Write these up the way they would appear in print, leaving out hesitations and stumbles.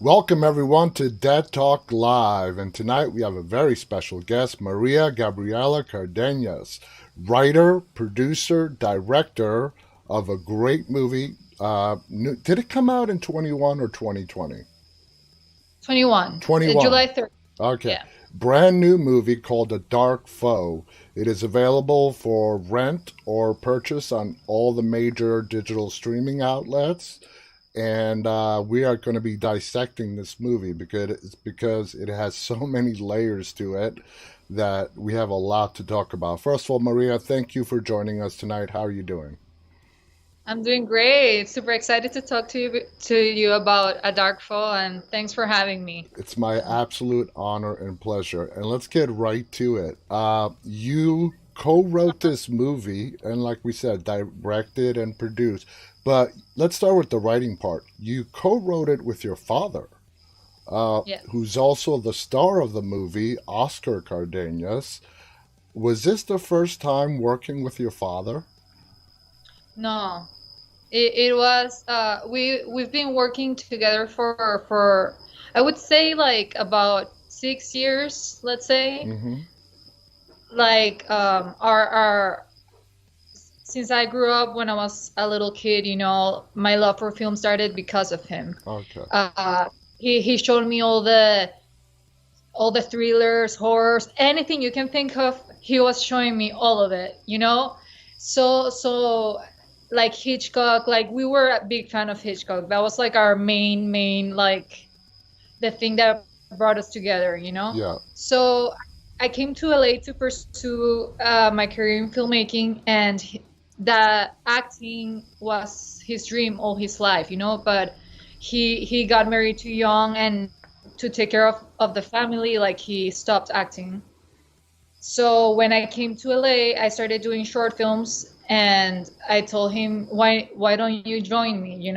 Welcome everyone to Dead Talk Live, and tonight we have a very special guest, Maria Gabriela Cardenas, writer, producer, director of a great movie. Did it come out in 21 or 2020? 21. 21. July 3rd. Okay. Yeah. Brand new movie called A Dark Foe. It is available for rent or purchase on all the major digital streaming outlets. And we are going to be dissecting this movie because it has so many layers to it that we have a lot to talk about. First of all, Maria, thank you for joining us tonight. How are you doing? I'm doing great. Super excited to talk to you about A Dark Fall, and thanks for having me. It's my absolute honor and pleasure. And let's get right to it. You co-wrote this movie, and like we said, directed and produced. But let's start with the writing part. You co-wrote it with your father, Yeah. who's also the star of the movie, Oscar Cardenas. Was this the first time working with your father? No, it was we've been working together for I would say like about 6 years, let's say. Mm-hmm. Like our since I grew up when I was a little kid, my love for film started because of him. Okay. He showed me all the thrillers, horrors, anything you can think of. He was showing me all of it. So like Hitchcock, like we were a big fan of Hitchcock. That was like our main like the thing that brought us together. Yeah. So I came to LA to pursue my career in filmmaking, and the acting was his dream all his life. But he got married too young, and to take care of the family, like he stopped acting. So when I came to LA, I started doing short films, and I told him, why don't you join me?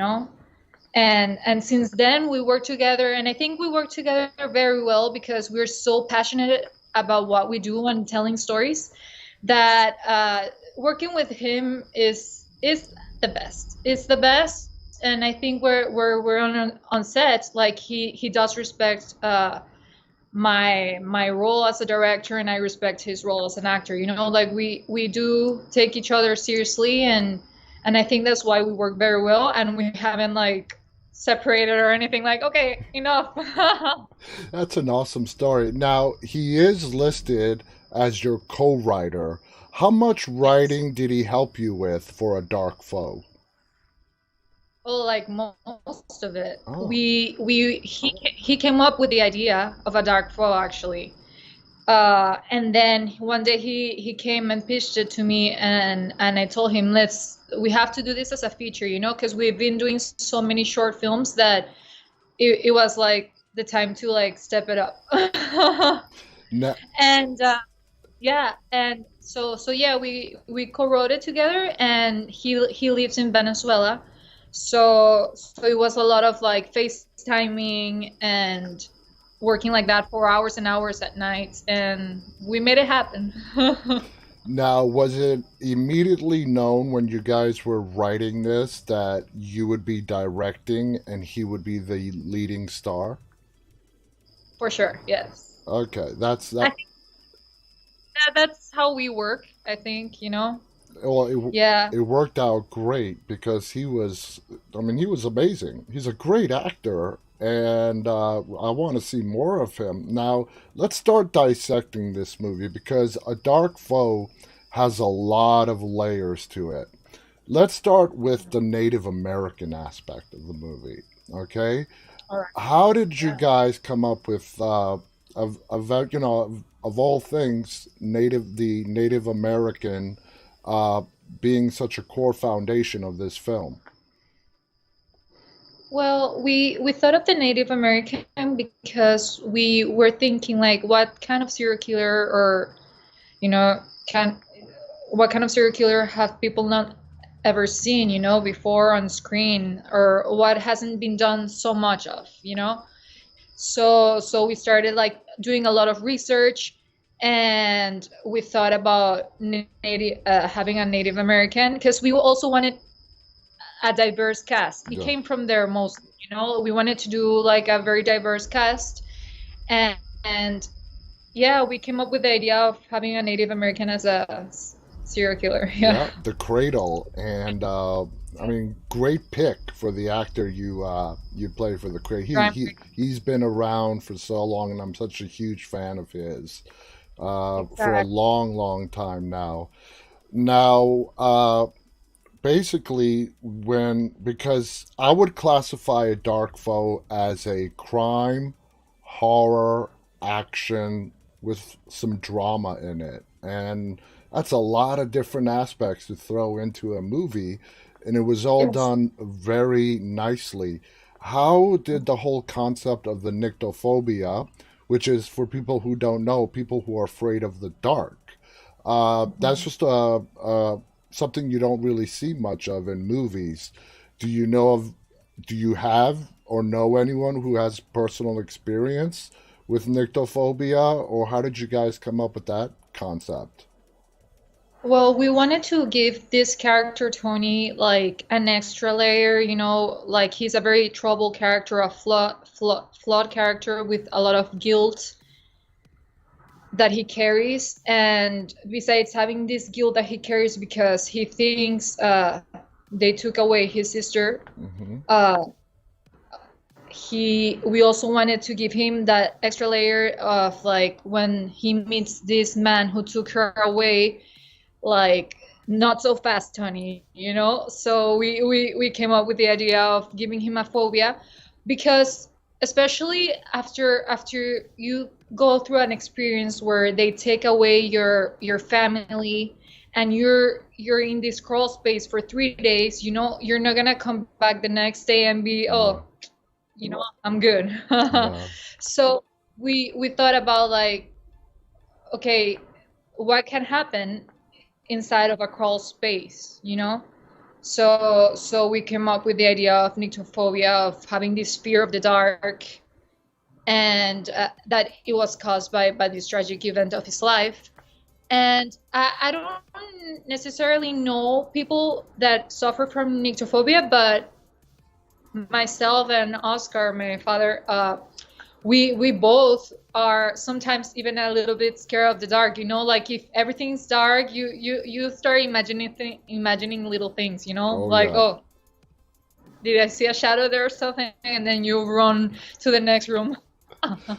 And since then we work together, and I think we work together very well because we're so passionate about what we do and telling stories that working with him is the best. It's the best, and I think we're on set. Like he does respect my role as a director, and I respect his role as an actor. Like we do take each other seriously, and I think that's why we work very well, and we haven't like separated or anything. Like, okay, enough. That's an awesome story. Now, he is listed as your co-writer. How much Yes. writing did he help you with for A Dark Foe? Well, like most of it. Oh, He came up with the idea of A Dark Fall, actually. And then one day he came and pitched it to me, and I told him, we have to do this as a feature, because we've been doing so many short films that it was like the time to like step it up. no, And yeah, and so yeah, we co-wrote it together, and he lives in Venezuela. So it was a lot of like FaceTiming and working like that for hours and hours at night, and we made it happen. now, was it immediately known when you guys were writing this that you would be directing and he would be the leading star? For sure, yes. Okay, that's I that. think that's how we work, I think. Well, Yeah. it worked out great because he was amazing. He's a great actor, and I want to see more of him. Now, let's start dissecting this movie because A Dark Foe has a lot of layers to it. Let's start with the Native American aspect of the movie. Okay, All right. how did you Yeah. guys come up with of all things, the Native American uh, being such a core foundation of this film? Well, we thought of the Native American because we were thinking like what kind of serial killer, or you know, can what kind of serial killer have people not ever seen, before on screen, or what hasn't been done so much of. So we started like doing a lot of research, and we thought about native having a Native American because we also wanted a diverse cast. He Yeah. came from there mostly, You know, we wanted to do like a very diverse cast, and yeah, we came up with the idea of having a Native American as a serial killer. Yeah. Yeah, the Cradle, and I mean, great pick for the actor you play for the Cradle. Crime. He's been around for so long, and I'm such a huge fan of his for a Exactly. long time now. Now, basically, when because I would classify a dark foe as a crime, horror, action with some drama in it, and that's a lot of different aspects to throw into a movie, and it was all Yes. done very nicely. How did the whole concept of the nyctophobia, which is for people who don't know, people who are afraid of the dark, that's just something you don't really see much of in movies. Do you know of, do you have or know anyone who has personal experience with nyctophobia, or how did you guys come up with that concept? Well, we wanted to give this character Tony like an extra layer, you know, like he's a very troubled character, a flawed character with a lot of guilt that he carries. And besides having this guilt that he carries because he thinks they took away his sister, Hmm. uh, we also wanted to give him that extra layer of like when he meets this man who took her away, like not so fast, Tony, you know? So we came up with the idea of giving him a phobia because especially after you go through an experience where they take away your family and you're in this crawl space for 3 days, you know, you're not gonna come back the next day and be, Yeah, oh, you know, I'm good. yeah, So we thought about like, okay, what can happen inside of a crawl space, you know? So we came up with the idea of nyctophobia, of having this fear of the dark, and that it was caused by this tragic event of his life. And I don't necessarily know people that suffer from nyctophobia, but myself and Oscar, my father, we both are sometimes even a little bit scared of the dark, you know, like if everything's dark, you start imagining little things, you know, oh like, yeah. oh, did I see a shadow there or something? And then you run to the next room.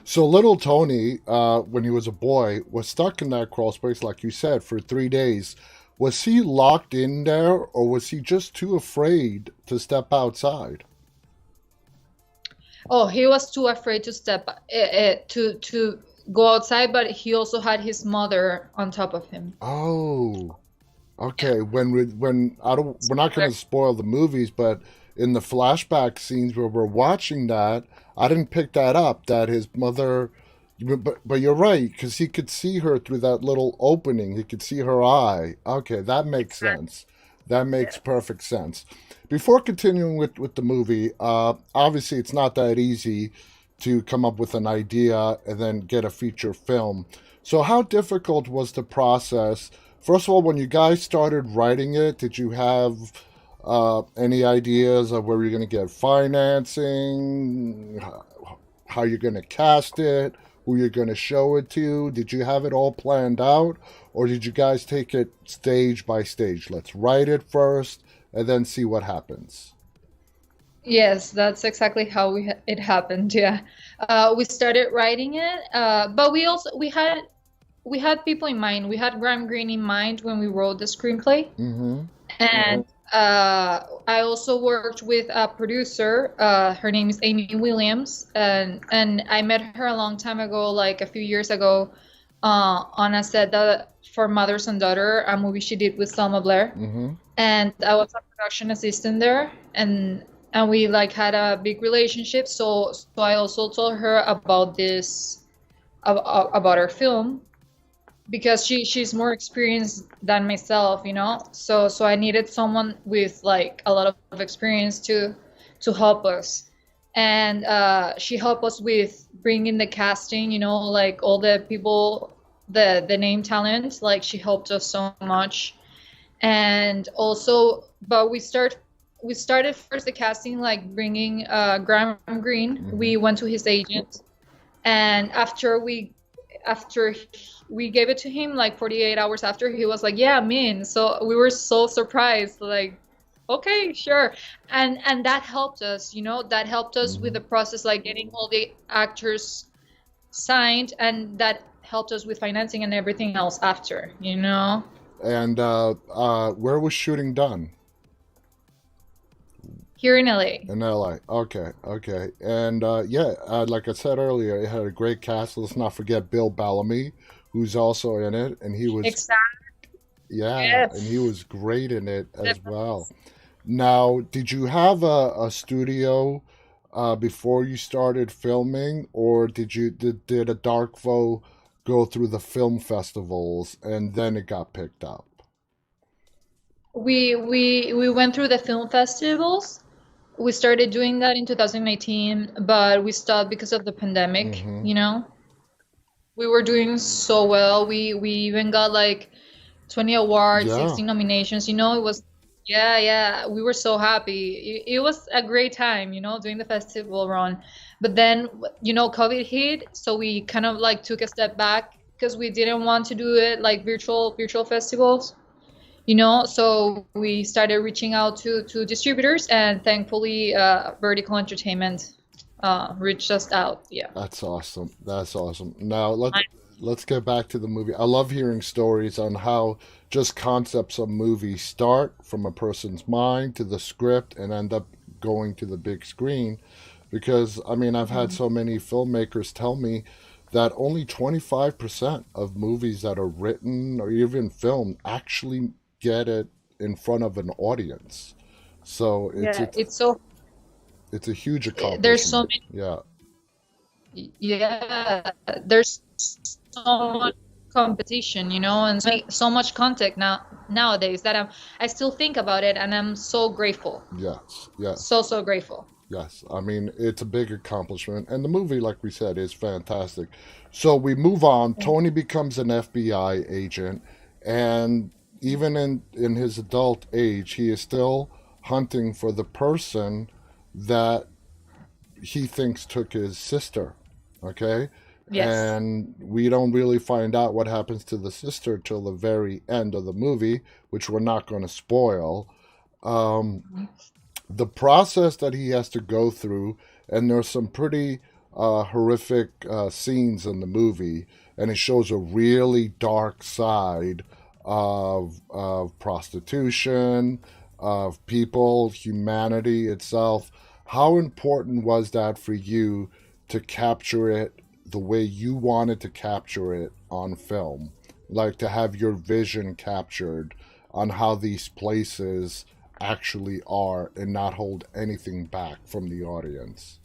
So little Tony, when he was a boy, was stuck in that crawl space, like you said, for 3 days. Was he locked in there, or was he just too afraid to step outside? Oh, he was too afraid to to go outside, but he also had his mother on top of him. Oh, okay. When I don't, we're not going to spoil the movies, but in the flashback scenes where we're watching that, I didn't pick that up. That his mother, but you're right, because he could see her through that little opening. He could see her eye. Okay, that makes sense. That makes perfect sense. Before continuing with the movie, obviously it's not that easy to come up with an idea and then get a feature film. So, how difficult was the process? First of all, when you guys started writing it, did you have any ideas of where you're going to get financing, how you're going to cast it, who you're going to show it to? Did you have it all planned out, or did you guys take it stage by stage? Let's write it first and then see what happens. Yes, that's exactly how it happened. Yeah, we started writing it, but we had people in mind. We had Graham Greene in mind when we wrote the screenplay, Mm-hmm. and I also worked with a producer. Her name is Amy Williams, and I met her a long time ago, like a few years ago, on a set that for Mothers and Daughter, a movie she did with Selma Blair, Mm-hmm. and I was a production assistant there, and we like had a big relationship. So I also told her about this about our film because she's more experienced than myself, you know. So I needed someone with like a lot of experience to help us, and she helped us with bringing the casting, you know, like all the people, the name talent. Like she helped us so much, and also, but we start we started first the casting, like bringing Graham Greene. Hmm. We went to his agent, and after we gave it to him, like 48 hours after, he was like, yeah, I'm in. So we were so surprised, like, okay, sure. And that helped us, that helped us with Hmm. the process, like getting all the actors signed, and that helped us with financing and everything else after. And where was shooting done? Here in LA. In LA. Okay, okay. And yeah, like I said earlier, it had a great cast. Let's not forget Bill Bellamy, who's also in it, and he was, Exactly. yeah, and he Yes. was great in it as well. Now, did you have a studio before you started filming, or did a Dark Foe go through the film festivals and then it got picked up? We went through the film festivals. We started doing that in 2018, but we stopped because of the pandemic, Mm-hmm. you know? We were doing so well. We even got like 20 awards, Yeah. 16 nominations. It was, yeah, yeah. We were so happy. It was a great time, doing the festival run. But then, COVID hit, so we kind of like took a step back because we didn't want to do it like virtual festivals. So we started reaching out to distributors, and thankfully, Vertical Entertainment reached us out. Yeah. That's awesome. That's awesome. Now let's get back to the movie. I love hearing stories on how just concepts of movies start from a person's mind to the script and end up going to the big screen. Because I mean, I've had Mhm. so many filmmakers tell me that only 25% of movies that are written or even filmed actually get it in front of an audience. So Yeah, it's a huge there's so accomplishment. many, Yeah. yeah, there's so much competition, and so much content nowadays that I still think about it, and I'm so grateful. Yes. Yes. So, so grateful. Yes, I mean it's a big accomplishment, and the movie, like we said, is fantastic. So we move on. Tony becomes an FBI agent, and even in his adult age, he is still hunting for the person that he thinks took his sister. Okay, Yes. and we don't really find out what happens to the sister till the very end of the movie, which we're not going to spoil. Um, the process that he has to go through, and there's some pretty horrific scenes in the movie, and it shows a really dark side of prostitution, of people, humanity itself. How important was that for you to capture it the way you wanted to capture it on film? Like to have your vision captured on how these places actually are and not hold anything back from the audience.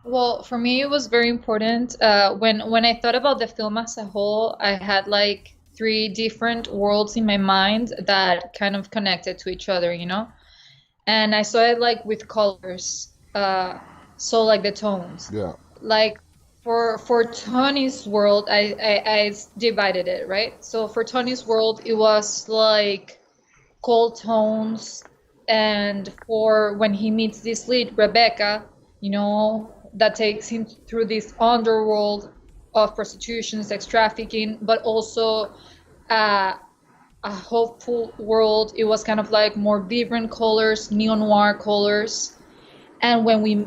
Well, for me, it was very important. When I thought about the film as a whole, I had like three different worlds in my mind that kind of connected to each other. And I saw it like with colors. So like the tones. Yeah. Like for Tony's world, I divided it, right? So for Tony's world, it was like cold tones, and for when he meets this lead, Rebecca, that takes him through this underworld of prostitution, sex trafficking, but also uh, a hopeful world. It was kind of like more vibrant colors, neo noir colors. And when we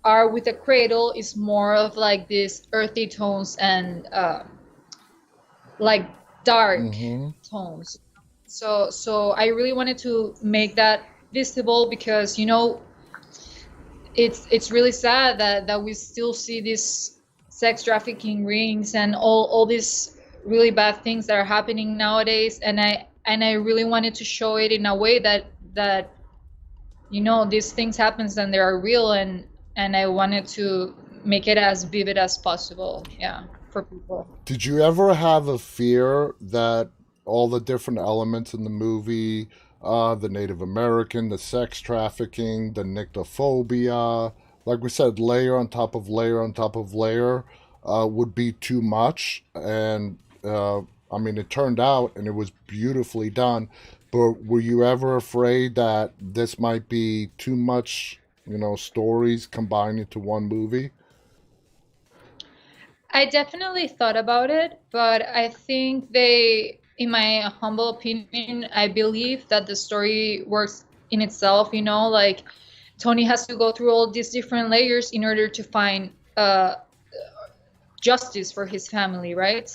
are with the Cradle, it's more of like these earthy tones and like dark Mm-hmm. tones. So I really wanted to make that visible because it's really sad that we still see these sex trafficking rings and all these really bad things that are happening nowadays, and I really wanted to show it in a way that these things happens and they are real, and I wanted to make it as vivid as possible, yeah, for people. Did you ever have a fear that all the different elements in the movie, the Native American, the sex trafficking, the nyctophobia, like we said, layer on top of layer on top of layer, would be too much? And I mean, it turned out and it was beautifully done. But were you ever afraid that this might be too much, stories combined into one movie? I definitely thought about it, but I think in my humble opinion, I believe that the story works in itself, like Tony has to go through all these different layers in order to find justice for his family, right?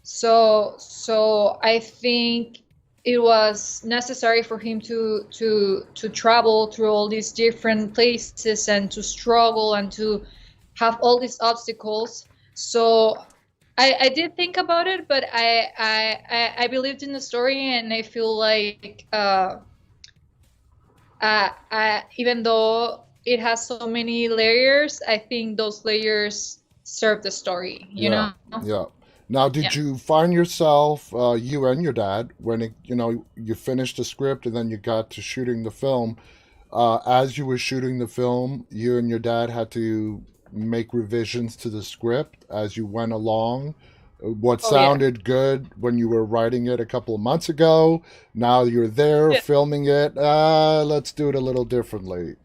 So I think it was necessary for him to travel through all these different places and to struggle and to have all these obstacles. So I did think about it, but I believed in the story, and I feel like even though it has so many layers, I think those layers serve the story, Yeah, yeah. Now, did Yeah. you find yourself, you and your dad, when you finished the script and then you got to shooting the film, as you were shooting the film, you and your dad had to make revisions to the script as you went along? What Oh yeah. sounded good when you were writing it a couple of months ago, now you're there Yeah. filming it, let's do it a little differently.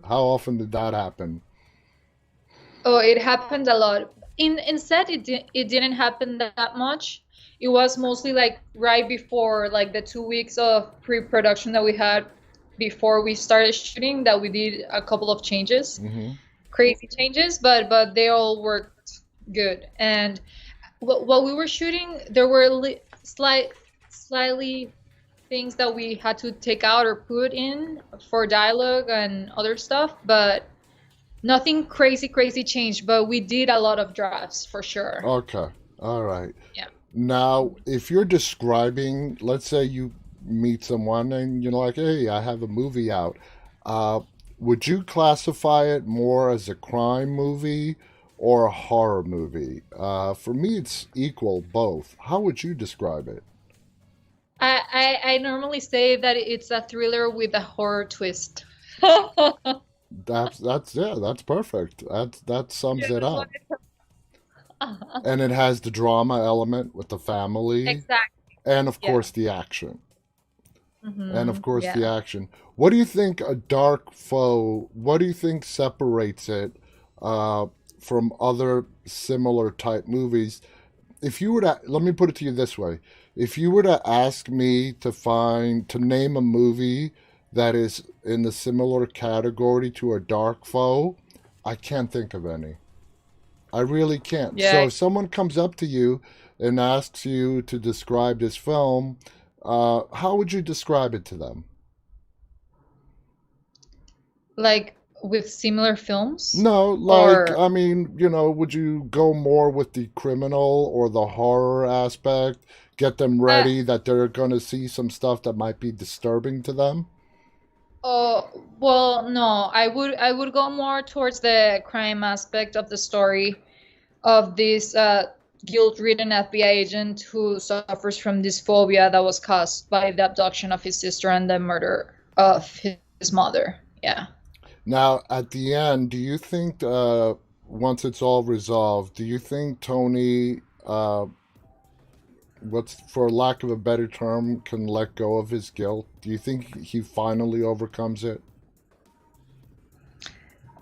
How often did that happen? Oh, it happened a lot. In set, it didn't happen that much. It was mostly like right before, like the 2 weeks of pre-production that we had before we started shooting, that we did a couple of changes, Hmm. crazy changes, but they all worked good. And while we were shooting, there were slightly things that we had to take out or put in for dialogue and other stuff, but nothing crazy, crazy changed, but we did a lot of drafts for sure. Okay, all right. Yeah. Now, if you're describing, let's say you meet someone and you're like, hey, I have a movie out, uh, would you classify it more as a crime movie or a horror movie? For me, it's equal both. How would you describe it? I normally say that it's a thriller with a horror twist. That's yeah, that's perfect. That Yeah, sums it that's what up. And it has the drama element with the family, exactly. and of Yeah. course the action. And of course the Yeah. action. What do you think a dark foe? What do you think separates it uh, from other similar type movies? If you were to, let me put it to you this way: if you were to ask me to name a movie that is in the similar category to a dark foe, I can't think of any. I really can't. So Yeah. if someone comes up to you and asks you to describe this film, how would you describe it to them? Like with similar films No, like, or I mean, would you go more with the criminal or the horror aspect? Get them uh, ready that they're going to see some stuff that might be disturbing to them? oh, well, no, I would go more towards the crime aspect of the story of this guilt-ridden FBI agent who suffers from this phobia that was caused by the abduction of his sister and the murder of his mother. Yeah. Now, at the end, do you think, once it's all resolved, do you think Tony, what's for lack of a better term, can let go of his guilt? Do you think he finally overcomes it?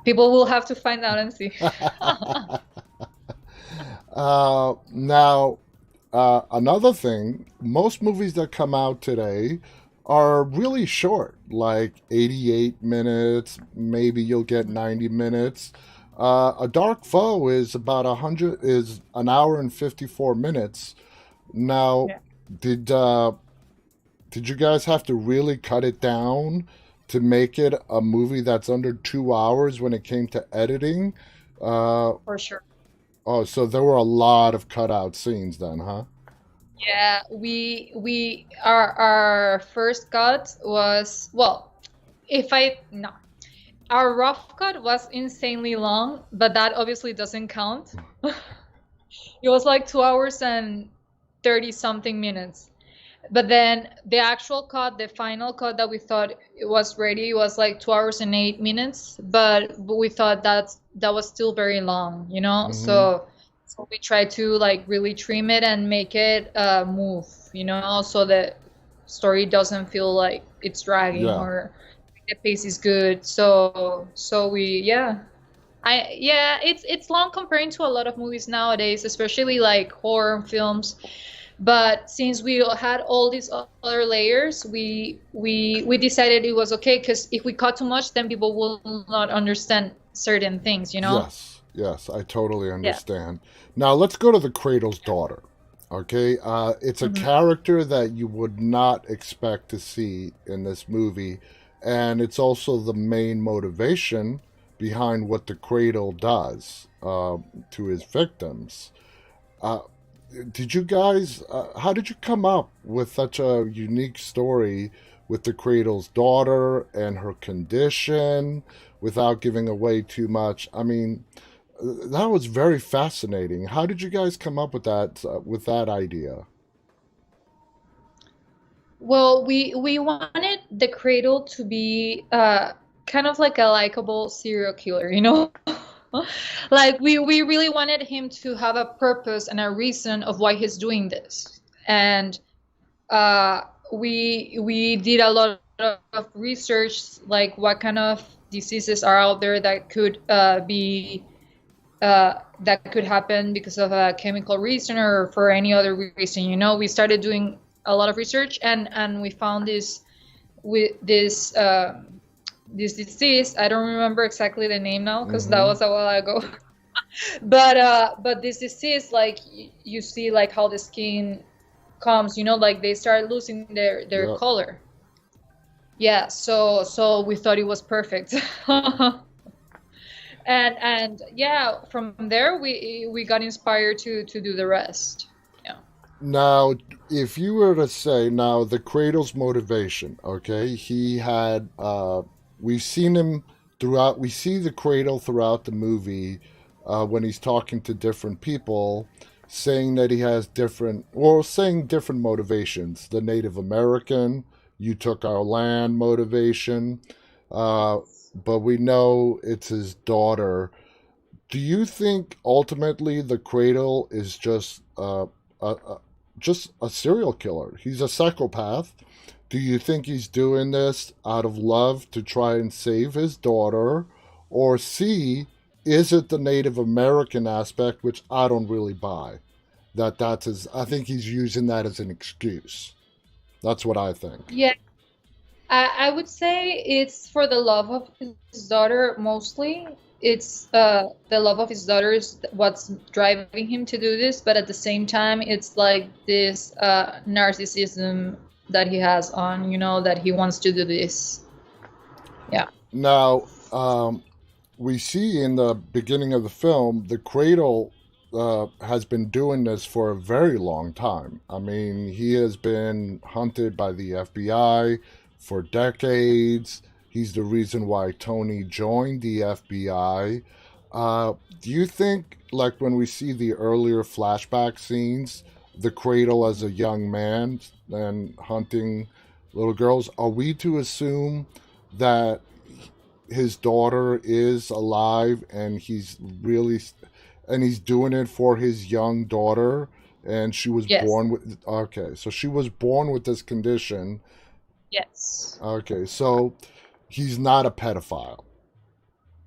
People will have to find out and see. Now, another thing, most movies that come out today are really short, like 88 minutes, maybe you'll get 90 minutes. A Dark Foe is about 100, is an hour and 54 minutes. Now, Yeah. did uh, did you guys have to really cut it down to make it a movie that's under 2 hours when it came to editing? Uh, For sure. oh, so there were a lot of cutout scenes then, huh? Yeah, we our first cut was, well, if I no, our rough cut was insanely long, but that obviously doesn't count. It was like 2 hours and 30 something minutes. But then the actual cut, the final cut that we thought it was ready was like 2 hours and 8 minutes. But we thought that was still very long, Mm-hmm. So we tried to like really trim it and make it move, so that story doesn't feel like it's dragging, Yeah. or the pace is good. So we, yeah. Yeah, it's long comparing to a lot of movies nowadays, especially like horror films. But since we had all these other layers, we decided it was okay, because if we cut too much, then people will not understand certain things, you know? Yes. Yes. I totally Yeah. understand. Now let's go to the Cradle's daughter. Okay. It's a Hmm. character that you would not expect to see in this movie, and it's also the main motivation behind what the Cradle does to his victims. Uh, did you guys how did you come up with such a unique story with the Cradle's daughter and her condition without giving away too much? I mean, that was very fascinating. How did you guys come up with that idea? Well, we wanted the Cradle to be kind of like a likable serial killer, you know? Like we really wanted him to have a purpose and a reason of why he's doing this. And uh, we did a lot of research, like what kind of diseases are out there that could be that could happen because of a chemical reason or for any other reason. You know, we started doing a lot of research, and we found this with this disease. I don't remember exactly the name now because that Mm-hmm. was a while ago. But this disease, like you see, like how the skin comes, you know, like they start losing their Yep. color. Yeah, so we thought it was perfect. And yeah, from there we got inspired to do the rest. Yeah. Now, if you were to say now the Cradle's motivation, okay, he had we've seen him throughout. We see the Cradle throughout the movie when he's talking to different people, saying that he has different, or saying different motivations. The Native American, you took our land motivation, uh, Yes. but we know it's his daughter. Do you think ultimately the Cradle is just a serial killer? He's a psychopath. Do you think he's doing this out of love to try and save his daughter? Or C, is it the Native American aspect, which I don't really buy? That's his. I think he's using that as an excuse. That's what I think. Yeah, I would say it's for the love of his daughter mostly. It's the love of his daughter is what's driving him to do this, but at the same time, it's like this narcissism that he has on, you know, that he wants to do this. Yeah. Now, we see in the beginning of the film, the Cradle has been doing this for a very long time. I mean, he has been hunted by the FBI for decades. He's the reason why Tony joined the FBI. Do you think, like when we see the earlier flashback scenes, the Cradle as a young man and hunting little girls, are we to assume that his daughter is alive and he's doing it for his young daughter, and she was Yes. born with, okay, so she was born with this condition. Yes. Okay, so he's not a pedophile.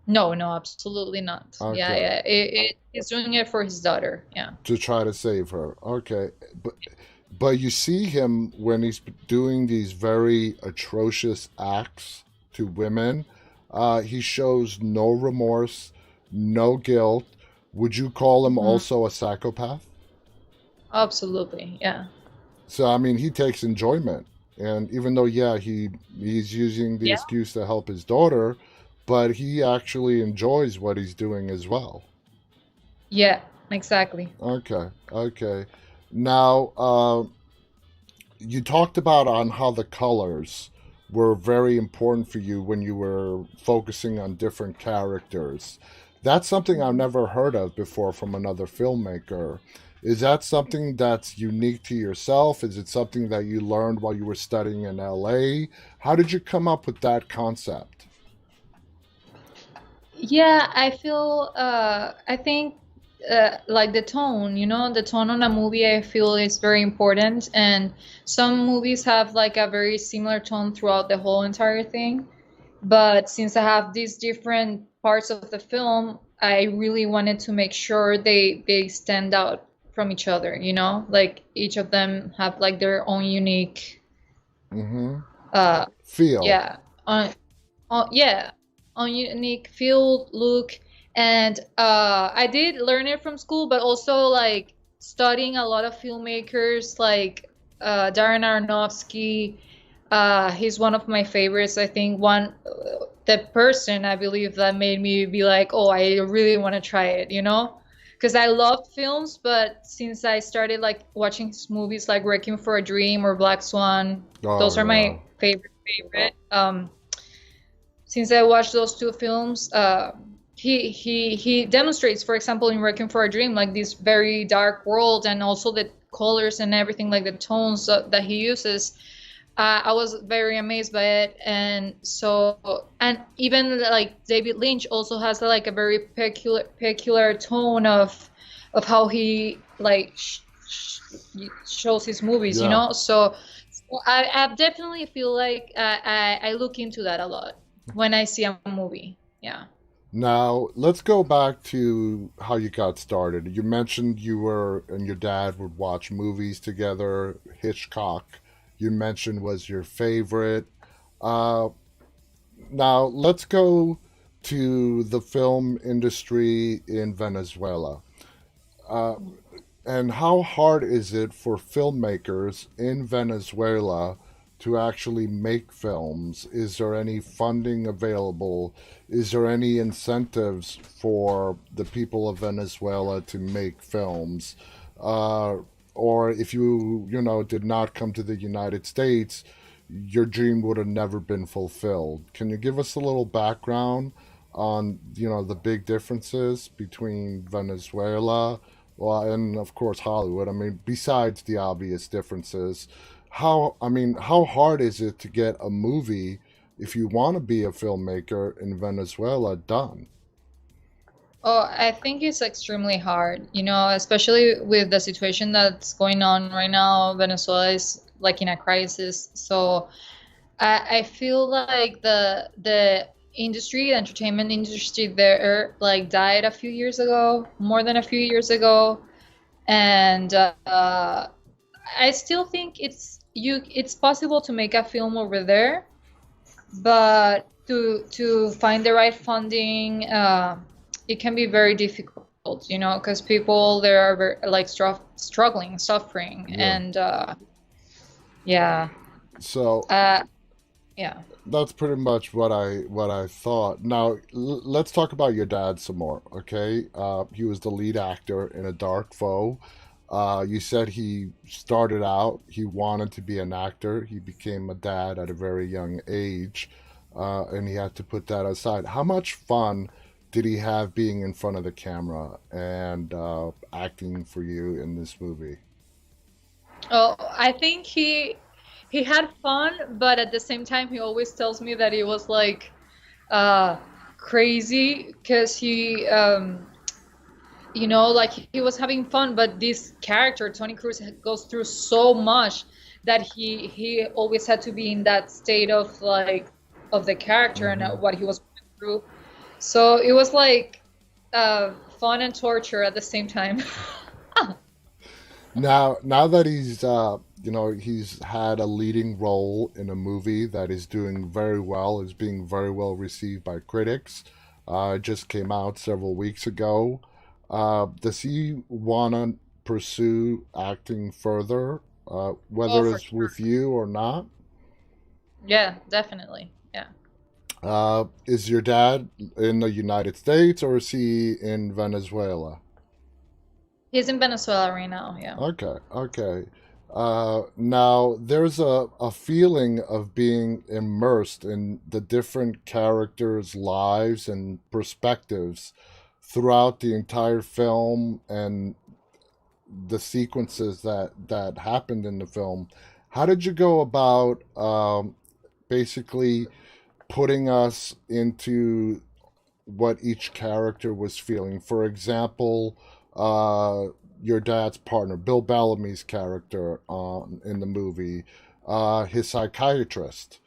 No, no, absolutely not. Yeah, Okay, yeah. He's doing it for his daughter. Yeah. to try to save her. Okay, but you see him when he's doing these very atrocious acts to women. He shows no remorse, no guilt. Would you call him Hmm. also a psychopath? Absolutely. Yeah. So I mean, he takes enjoyment, and even though yeah, he's using the Yeah. excuse to help his daughter, but he actually enjoys what he's doing as well. Yeah. Exactly. Okay, okay. Now, you talked about on how the colors were very important for you when you were focusing on different characters. That's something I've Mhm. never heard of before from another filmmaker. Is that something that's unique to yourself? Is it something that you learned while you were studying in LA? How did you come up with that concept? Yeah, I feel I think like the tone, the tone on a movie I feel is very important. And some movies have like a very similar tone throughout the whole entire thing. But since I have these different parts of the film, I really wanted to make sure they stand out from each other, like each of them have like their own unique Mm-hmm. uh Feel. yeah, yeah, on unique field look. And I did learn it from school, but also like studying a lot of filmmakers like Darren Aronofsky. He's one of my favorites. I think the person I believe that made me be like, oh, I really want to try it, because I love films, but since I started like watching his movies like Requiem for a Dream or Black Swan, those are Oh my favorite. Since I watched those two films, he demonstrates, for example, in Requiem for a Dream, like this very dark world, and also the colors and everything, like the tones that he uses. I was very amazed by it, and and even like David Lynch also has like a very peculiar tone of how he like shows his movies, yeah. So I definitely feel like I look into that a lot when I see a movie. Yeah. Now, let's go back to how you got started. You mentioned you were and your dad would watch movies together. Hitchcock, you mentioned, was your favorite. Uh, Now, let's go to the film industry in Venezuela. Uh, and how hard is it for filmmakers in Venezuela to actually make films? Is there any funding available? Is there any incentives for the people of Venezuela to make films? Uh, or if did not come to the United States, your dream would have never been fulfilled. Can you give us a little background on, the big differences between Venezuela, well, and of course Hollywood? I mean, besides the obvious differences, how hard is it to get a movie, if you want to be a filmmaker in Venezuela, done? Oh, I think it's extremely hard, especially with the situation that's going on right now. Venezuela is like in a crisis. So I feel like the industry, the entertainment industry there, like died a few years ago, more than a few years ago. And I still think it's possible to make a film over there, but to find the right funding, it can be very difficult, because people there are very, like struggling, suffering, Yeah. and yeah, So uh, yeah. that's pretty much what I thought. Now, let's talk about your dad some more, okay? He was the lead actor in A Dark Foe. You said he started out, he wanted to be an actor. He became a dad at a very young age, and he had to put that aside. How much fun did he have being in front of the camera and acting for you in this movie? Oh, I think he had fun, but at the same time, he always tells me that he was like uh crazy because like he was having fun, but this character, Tony Cruz, goes through so much that he always had to be in that state of like of the character and Hmm. what he was going through. So it was like fun and torture at the same time. Now that he's had a leading role in a movie that is doing very well, is being very well received by critics. It just came out several weeks ago. Does he want to pursue acting further, Oh, whether for it's with you or not? yeah, definitely. Yeah. Is your dad in the United States or is he in Venezuela? He's in Venezuela right now, yeah. Okay, okay. Now, there's a feeling of being immersed in the different characters' lives and perspectives throughout the entire film and the sequences that happened in the film. How did you go about basically putting us into what each character was feeling? For example, uh, your dad's partner, Bill Bellamy's character in the movie, his psychiatrist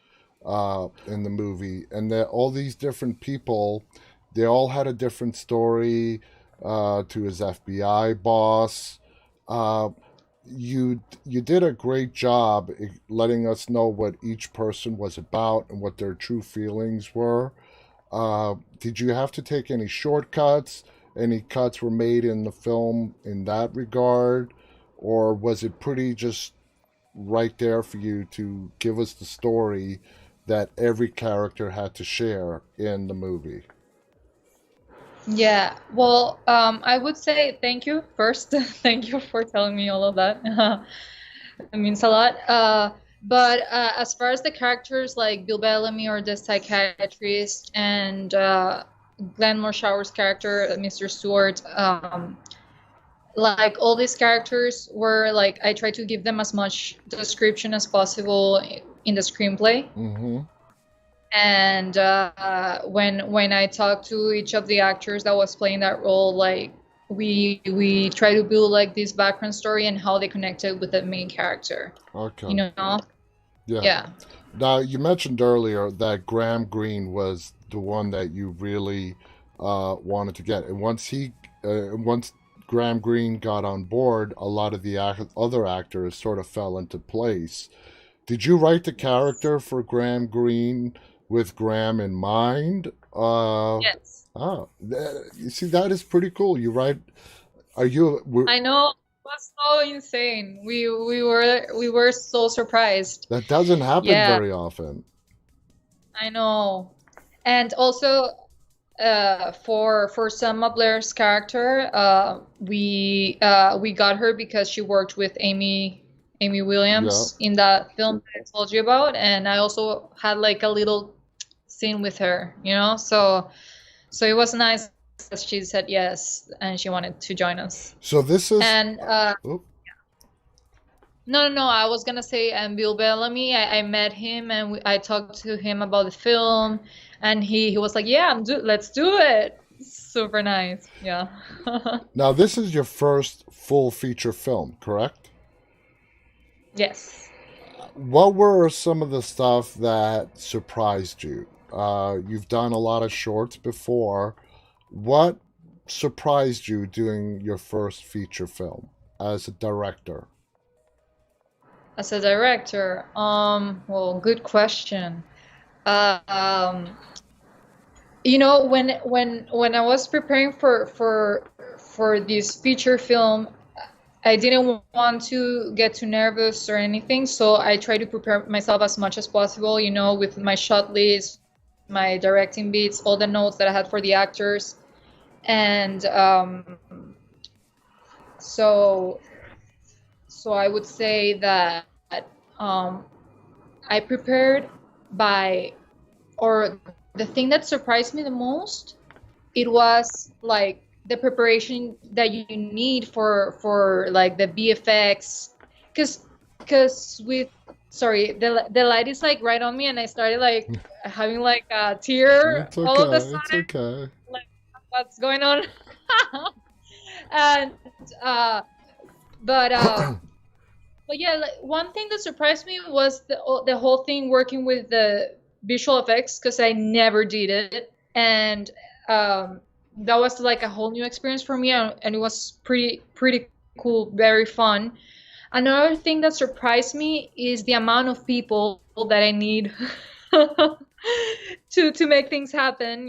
in the movie, and that all these different people, they all had a different story to his FBI boss. Uh, you did a great job letting us know what each person was about and what their true feelings were. Did you have to take any shortcuts? Any cuts were made in the film in that regard? Or was it pretty just right there for you to give us the story that every character had to share in the movie? Yeah, well, I would say thank you first. Thank you for telling me all of that. It means a lot. But as far as the characters like Bill Bellamy or the psychiatrist and Glenn Morshower's character, Mr. Stewart, like all these characters were like I tried to give them as much description as possible in the screenplay. Mm-hmm. And when I talked to each of the actors that was playing that role, like we try to build like this background story and how they connected with the main character. Okay. You know? Yeah. Yeah. Now, you mentioned earlier that Graham Greene was the one that you really wanted to get, and once Graham Greene got on board, a lot of the other actors sort of fell into place. Did you write the character for Graham Greene with Graham in mind? Yes. You see, that is pretty cool. You write. Are you? I know. It was so insane. We were so surprised. That doesn't happen Yeah, very often. I know. And also for Selma Blair's character, we got her because she worked with Amy Yeah. Williams in that film that I told you about, and I also had like a little scene with her, so it was nice that she said yes and she wanted to join us. So this is. And Oh, no, no, no, I was gonna say, and Bill Bellamy, I met him and I talked to him about the film, and he was like, yeah, let's do it. Super nice. Yeah. now this is your first full feature film, correct? Yes. What were some of the stuff that surprised you? You've done a lot of shorts before. What surprised you doing your first feature film as a director? As a director, well, good question. Um, when I was preparing for this feature film, I didn't want to get too nervous or anything, so I tried to prepare myself as much as possible, with my shot list, my directing beats, all the notes that I had for the actors, and so so I would say that um, I prepared by, or the thing that surprised me the most, it was like the preparation that you need for like the VFX, because with sorry, the light is like right on me, and I started like having like a tear It's all of a okay. It's sudden, okay. like what's going on? And uh, but but yeah, like, one thing that surprised me was the whole thing working with the visual effects, because I never did it, and that was like a whole new experience for me, and it was pretty cool, very fun. Another thing that surprised me is the amount of people that I need to make things happen,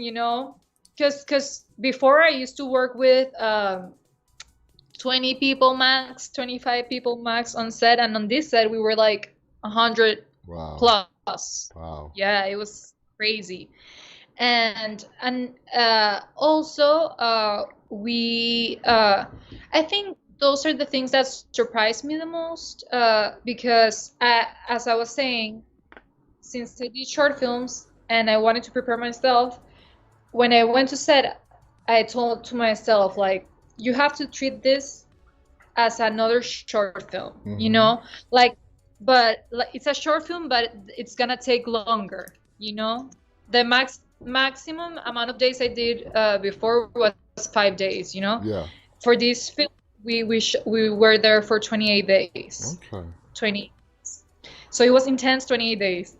because before I used to work with 20 people max, 25 people max on set, and on this set we were like 100 Wow. plus. Wow. Yeah, it was crazy. And also we I think those are the things that surprised me the most, because as I was saying, since I did short films and I wanted to prepare myself, when I went to set, I told to myself, like, you have to treat this as another short film, Mm-hmm. like, but like, it's a short film, but it's gonna take longer, the maximum amount of days I did before was 5 days, Yeah. For this film, we were there for 28 days. Okay. 20. So it was intense 28 days.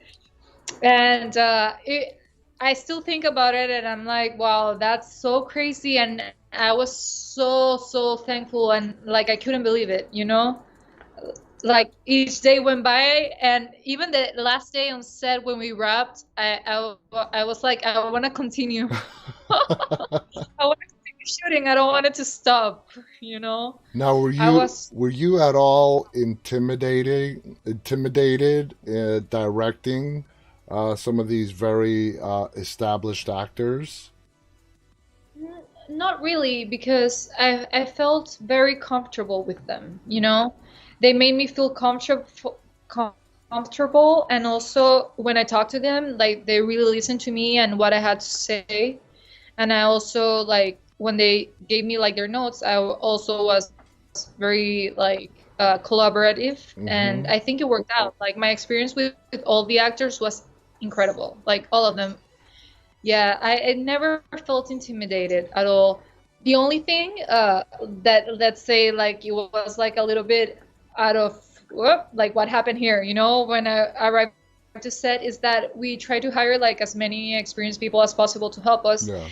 And I still think about it and I'm like, wow, that's so crazy. And I was so thankful and like I couldn't believe it, you know? Like each day went by, and even the last day on set when we wrapped, I was like, I want to continue. I want to continue shooting. I don't want it to stop, you know? Now, I was were you at all intimidated directing some of these very established actors? not really because I felt very comfortable with them, you know? They made me feel comfortable, and also when I talked to them, like they really listened to me and what I had to say. And I also like when they gave me like their notes, I also was very like collaborative, and Mm-hmm. I think it worked out. Like my experience with all the actors was incredible, like all of them. Yeah, I never felt intimidated at all. The only thing that let's say like it was like a little bit out of whoop, like what happened here, you know, when I arrived to set is that we try to hire like as many experienced people as possible to help us. Yeah.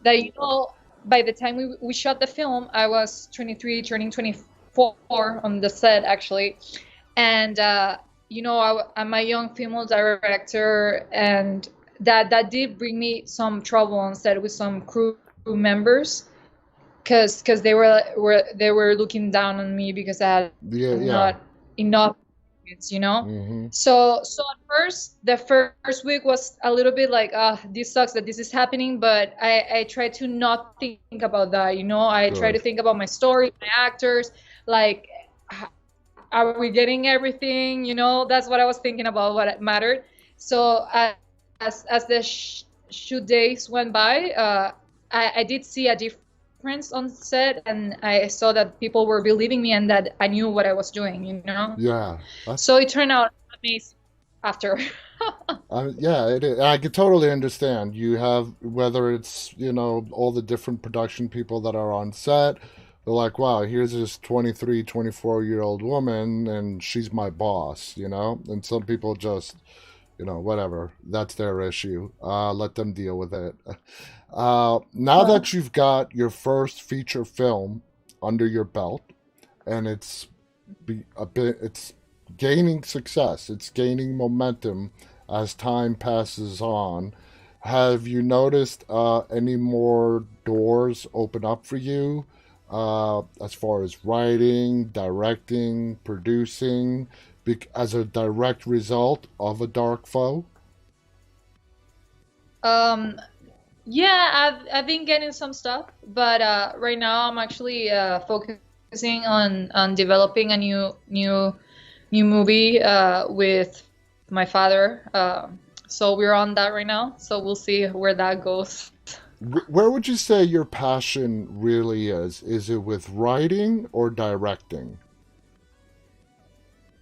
That you know, by the time we shot the film, I was 23, turning 24 on the set actually, and you know, I'm a young female director, and that did bring me some trouble on set with some crew members, because they were looking down on me because I had Yeah. Yeah. not enough experience, you know. Mm-hmm. So at first, the first week was a little bit like, ah, this sucks that this is happening, but I try to not think about that, you know. I try to Good. think about my story, my actors, like, are we getting everything? You know, that's what I was thinking about, what mattered. So as the shoot days went by, I did see a difference on set, and I saw that people were believing me and that I knew what I was doing, you know? Yeah. That's So it turned out amazing after. yeah. It is. I could totally understand. You have whether it's all the different production people that are on set. They're like, wow, here's this 23, 24-year-old woman, and she's my boss, And some people just whatever. That's their issue. Let them deal with it. Now that you've got your first feature film under your belt, and it's gaining success, it's gaining momentum as time passes on. Have you noticed any more doors open up for you as far as writing, directing, producing, as a direct result of A Dark Foe? um, yeah, I've been getting some stuff, but right now I'm actually focusing on developing a new movie with my father. So we're on that right now. So we'll see where that goes. Where would you say your passion really is? Is it with writing or directing?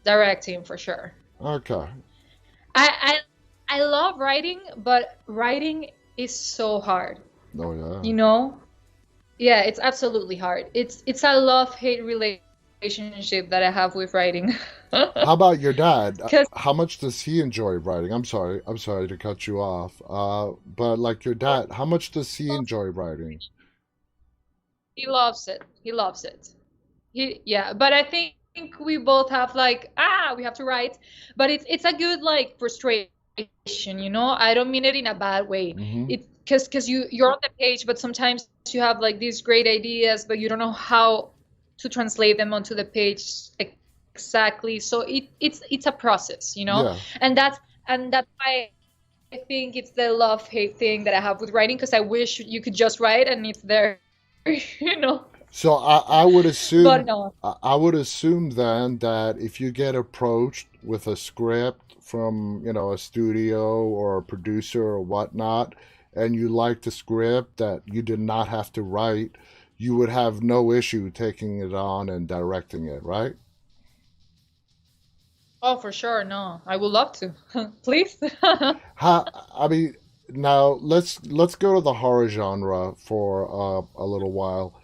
Directing for sure. Okay. I I love writing, but writing is so hard. Oh, yeah. You know? Yeah, it's absolutely hard. It's a love-hate relationship that I have with writing. How about your dad? Because How much does he enjoy writing? I'm sorry to cut you off. But like your dad, how much does he enjoy writing? he loves it. He loves it. Yeah, but I think we both have like we have to write, but it's a good like frustration, you know. I don't mean it in a bad way. Mm-hmm. It because you're on the page, but sometimes you have like these great ideas, but you don't know how to translate them onto the page exactly. So it's a process, you know, Yeah. and that's why I think it's the love hate thing that I have with writing, because I wish you could just write and it's there, you know. So I would But assume no. I would assume then that if you get approached with a script from a studio or a producer or whatnot, and you like the script that you did not have to write, you would have no issue taking it on and directing it, right? Oh, for sure. No, I would love to. Please. How, I mean, now let's go to the horror genre for a little while.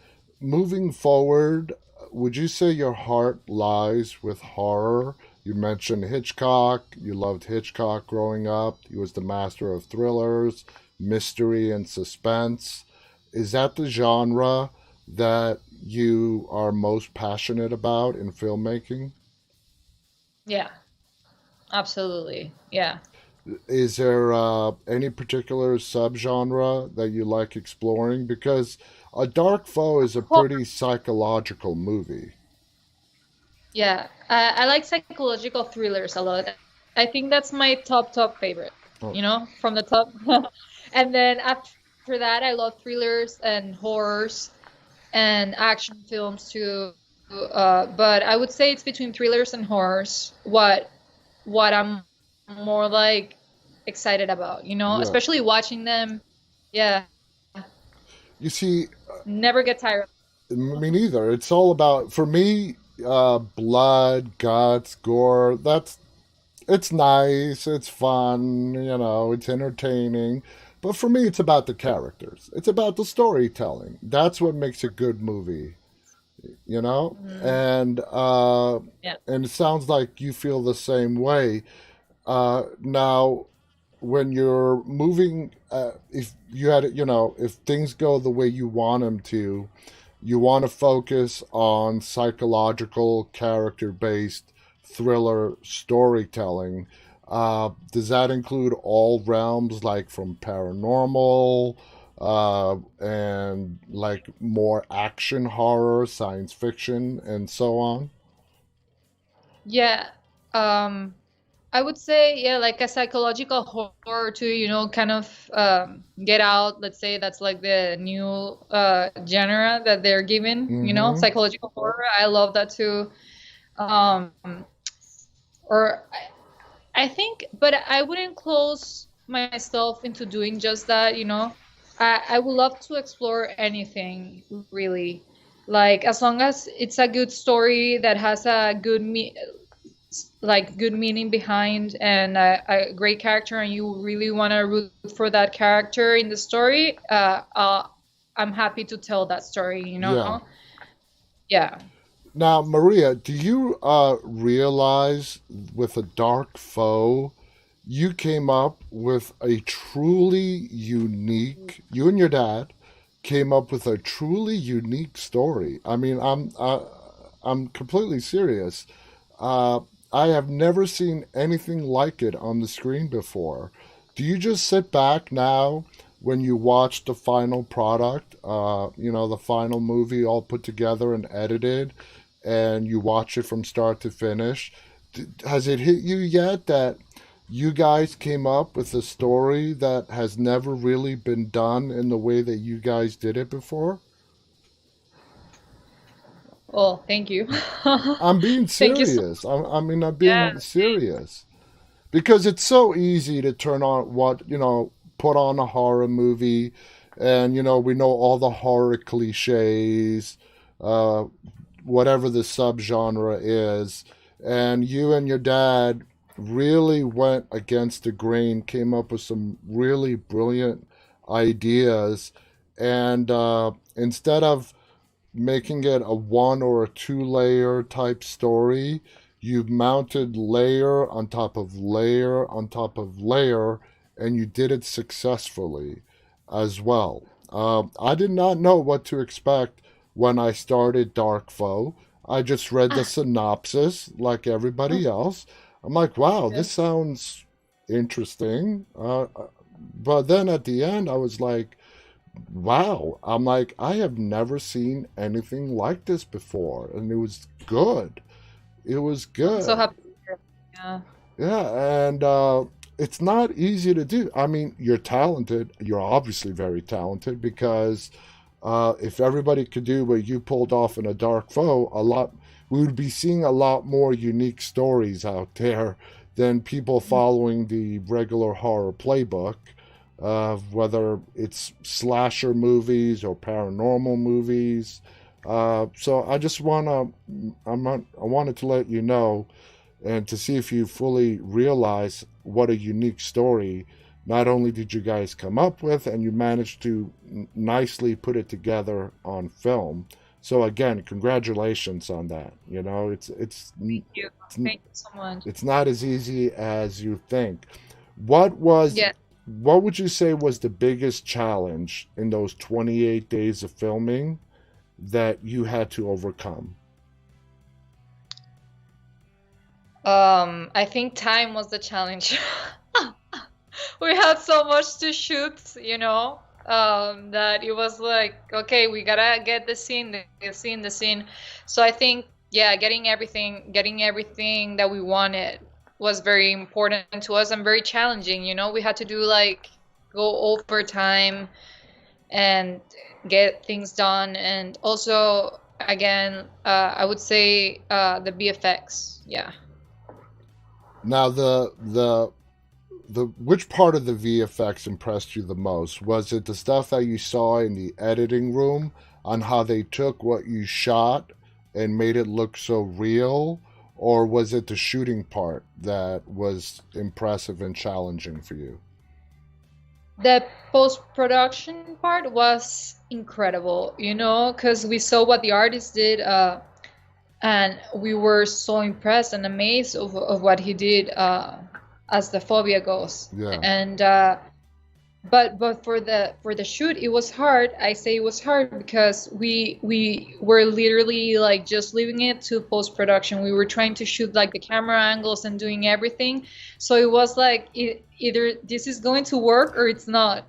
moving forward, would you say your heart lies with horror? You mentioned Hitchcock. You loved Hitchcock growing up. He was the master of thrillers, mystery, and suspense. Is that the genre that you are most passionate about in filmmaking? Yeah, absolutely. Yeah. Is there any particular subgenre that you like exploring? Because A Dark Foe is a pretty psychological movie. Yeah, I like psychological thrillers a lot. I think that's my top favorite, Oh, from the top. And then after that, I love thrillers and horrors and action films too. But I would say it's between thrillers and horrors what I'm more like excited about, yeah. especially watching them. Yeah, You see, never get tired. me neither. It's all about, for me, blood, guts, gore. It's nice, it's fun, it's entertaining. But for me, it's about the characters. It's about the storytelling. That's what makes a good movie, you know? Mhm. And Yeah. it sounds like you feel the same way. Now, when you're moving, if you had, if things go the way you want them to, you want to focus on psychological, character based thriller storytelling. Does that include all realms, like from paranormal and like more action horror, science fiction, and so on? Yeah. Um, I would say, yeah, like a psychological horror too, kind of Get Out, let's say that's like the new genre that they're given, Mm-hmm. psychological horror. I love that too. Um, or I think, but I wouldn't close myself into doing just that. I would love to explore anything really. Like as long as it's a good story that has a good meaning behind and a great character, and you really want to root for that character in the story, I'm happy to tell that story. Yeah. Yeah. Now, Maria, do you realize with A Dark Foe, you came up with a truly unique, you and your dad came up with a truly unique story. I mean, I'm completely serious. Uh, I have never seen anything like it on the screen before. Do you just sit back now when you watch the final product, the final movie all put together and edited, and you watch it from start to finish? Has it hit you yet that you guys came up with a story that has never really been done in the way that you guys did it before? Well, thank you. I'm being Thank you so serious. I'm Yeah. being serious. Because it's so easy to turn on put on a horror movie, and we know all the horror cliches, uh, whatever the subgenre is, and you and your dad really went against the grain, came up with some really brilliant ideas, and instead of making it a one or a two layer type story, you've mounted layer on top of layer on top of layer, and you did it successfully as well. I did not know what to expect when I started Dark Foe. I just read the synopsis like everybody else. I'm like, wow, Yeah. this sounds interesting. But then at the end, I was like, wow. I'm like, I have never seen anything like this before. And it was good. It was I'm so good. happy to hear. Yeah. Yeah. And it's not easy to do. I mean, you're talented. You're obviously very talented because if everybody could do what you pulled off in A Dark Foe, we would be seeing a lot more unique stories out there than people following the regular horror playbook of whether it's slasher movies or paranormal movies. So I just I wanted to let you know and to see if you fully realize what a unique story not only did you guys come up with and you managed to nicely put it together on film, So again, congratulations on that. You know, Thank you. Thank you so much. it's not as easy as you think. What was Yeah. what would you say was the biggest challenge in those 28 days of filming that you had to overcome? I think time was the challenge. We had so much to shoot, that it was like, okay, we gotta get the scene. So I think, yeah, getting everything that we wanted was very important to us and very challenging. We had to do like go overtime and get things done, and also again, I would say the VFX. Yeah. Now the which part of the VFX impressed you the most? Was it the stuff that you saw in the editing room on how they took what you shot and made it look so real, or was it the shooting part that was impressive and challenging for you? The post-production part was incredible, because we saw what the artist did, and we were so impressed and amazed of what he did, as the phobia goes. Yeah. And but for the shoot, it was hard. I say it was hard because we were literally like just leaving it to post-production. We were trying to shoot like the camera angles and doing everything. So it was like either this is going to work or it's not.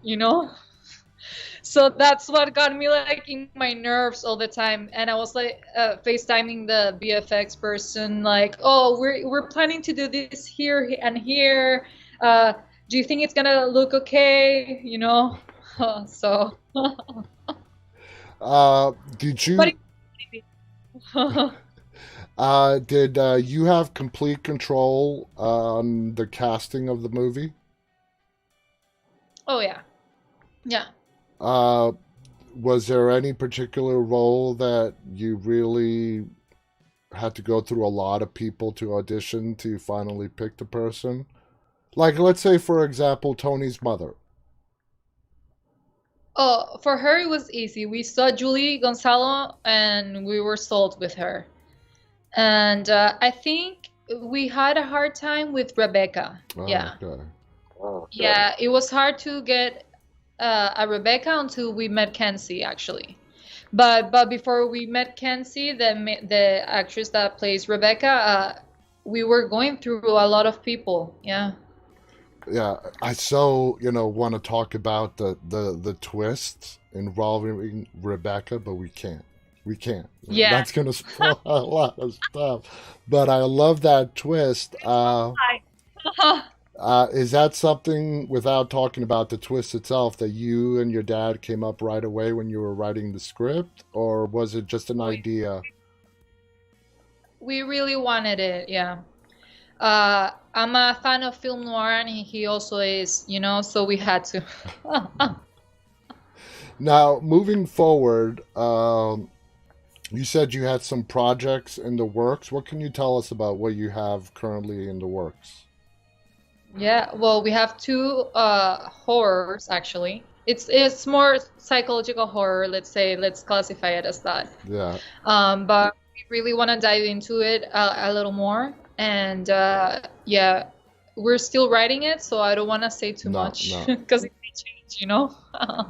So that's what got me like in my nerves all the time. And I was like FaceTiming the VFX person, like, oh, we're planning to do this here and here. Uh, do you think it's gonna look okay? So. Did But you did you have complete control on the casting of the movie? oh yeah, yeah. Uh, was there any particular role that you really had to go through a lot of people to audition to finally pick the person? Like, let's say, for example, Tony's mother. Oh, for her it was easy. We saw Julie Gonzalo and we were sold with her. And I think we had a hard time with Rebecca. Oh, Yeah. okay. Yeah, it was hard to get a Rebecca until we met Kenzie, actually. But before we met Kenzie, the actress that plays Rebecca, we were going through a lot of people. Yeah. Yeah, I want to talk about the twists involving Rebecca, but we can't. We can't. Yeah. That's gonna spoil a lot of stuff. But I love that twist. Is that something, without talking about the twist itself, that you and your dad came up right away when you were writing the script, or was it just an we, idea? we really wanted it. Yeah. I'm a fan of film noir, and he also is. So we had to. Now, moving forward, you said you had some projects in the works. What can you tell us about what you have currently in the works? Yeah, well, we have two horrors actually. It's more psychological horror, let's say. Let's classify it as that. Yeah. But we really want to dive into it a little more. And yeah, we're still writing it, so I don't want to say too No, much no. because it may change.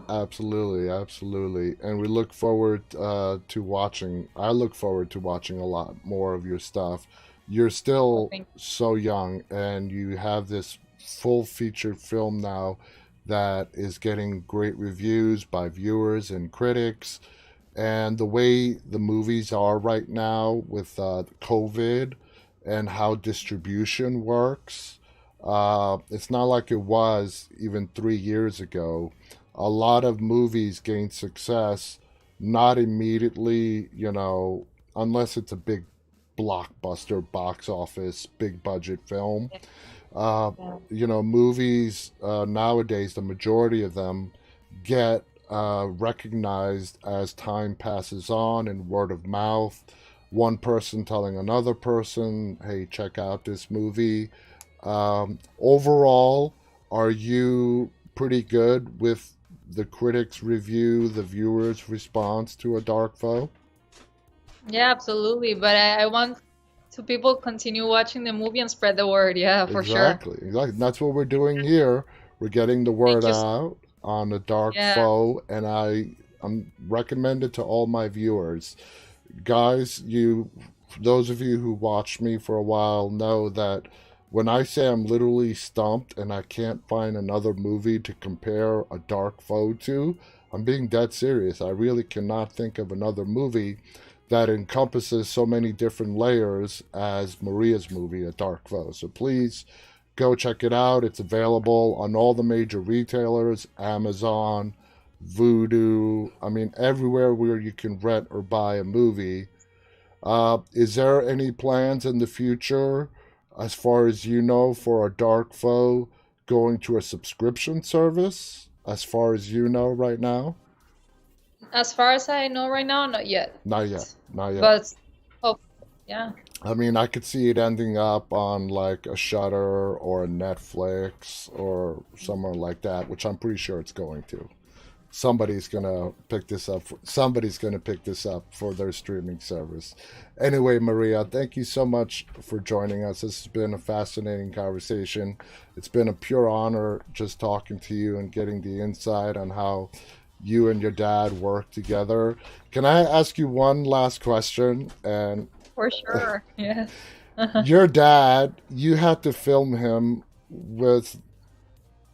Absolutely, absolutely. And we look forward to watching. I look forward to watching a lot more of your stuff. You're Oh, still thank so young, and you have this full featured film now that is getting great reviews by viewers and critics. And the way the movies are right now with COVID and how distribution works, it's not like it was even 3 years ago. A lot of movies gain success not immediately, unless it's a big blockbuster box office, big budget film. you. Uh, Yeah. Movies nowadays, the majority of them get recognized as time passes on and word of mouth. One person telling another person, hey, check out this movie. Overall, are you pretty good with the critics' review, the viewers' response to A Dark Foe? Yeah, absolutely. But I want to people continue watching the movie and spread the word. Yeah, for sure. Exactly, exactly. And that's what we're doing here. We're getting the word Thank you. out on the Dark Yeah. Foe, and I'm recommended to all my viewers. Guys, those of you who watched me for a while know that when I say I'm literally stumped and I can't find another movie to compare a Dark Foe to, I'm being dead serious. I really cannot think of another movie that encompasses so many different layers as Maria's movie, A Dark Foe. So please go check it out. It's available on all the major retailers, Amazon, Vudu. I mean, everywhere where you can rent or buy a movie. Is there any plans in the future, as far as you know, for a Dark Foe going to a subscription service? As far as you know right now? As far as I know right now, not yet. Not yet. Not yet. But oh, yeah. I mean, I could see it ending up on like a Shutter or a Netflix or somewhere like that, which I'm pretty sure it's going to. Somebody's gonna pick this up. Somebody's gonna pick this up for their streaming service. Anyway, Maria, thank you so much for joining us. This has been a fascinating conversation. It's been a pure honor just talking to you and getting the insight on how you and your dad work together. Can I ask you one last question? And For sure. Yeah. your dad, you had to film him with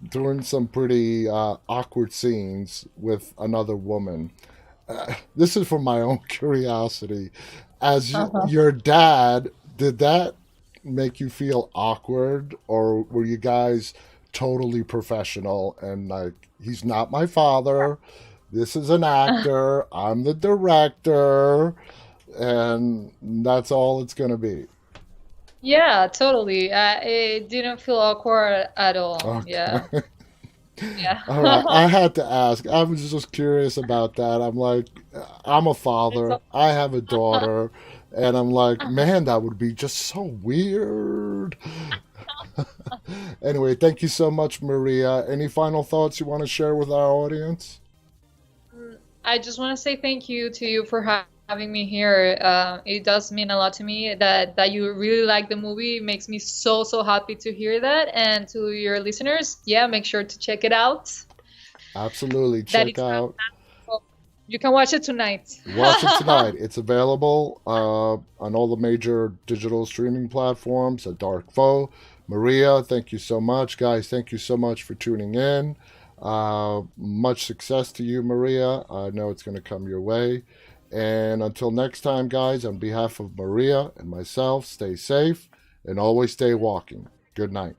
doing some pretty awkward scenes with another woman. This is for my own curiosity. As Uh-huh. your dad, did that make you feel awkward, or were you guys totally professional and like, he's not my father, this is an actor, I'm the director, and that's all it's going to be? Yeah, totally. It didn't feel awkward at all. Yeah. Okay. Yeah. All right, I had to ask. I was just curious about that. I'm like, I'm a It's father, all- I have a daughter, and I'm like, man, that would be just so weird. Anyway, thank you so much, Maria. Any final thoughts you want to share with our audience? I just want to say thank you to you for having me here. It does mean a lot to me that you really like the movie. It makes me so happy to hear that. And to your listeners, yeah, make sure to check it out. Absolutely. That Check it's out, you can watch it tonight. watch it tonight. It's available on all the major digital streaming platforms. A Dark Foe. Maria, thank you so much. Guys, thank you so much for tuning in. Much success to you, Maria. I know it's going to come your way. And until next time, guys, on behalf of Maria and myself, stay safe and always stay walking. Good night.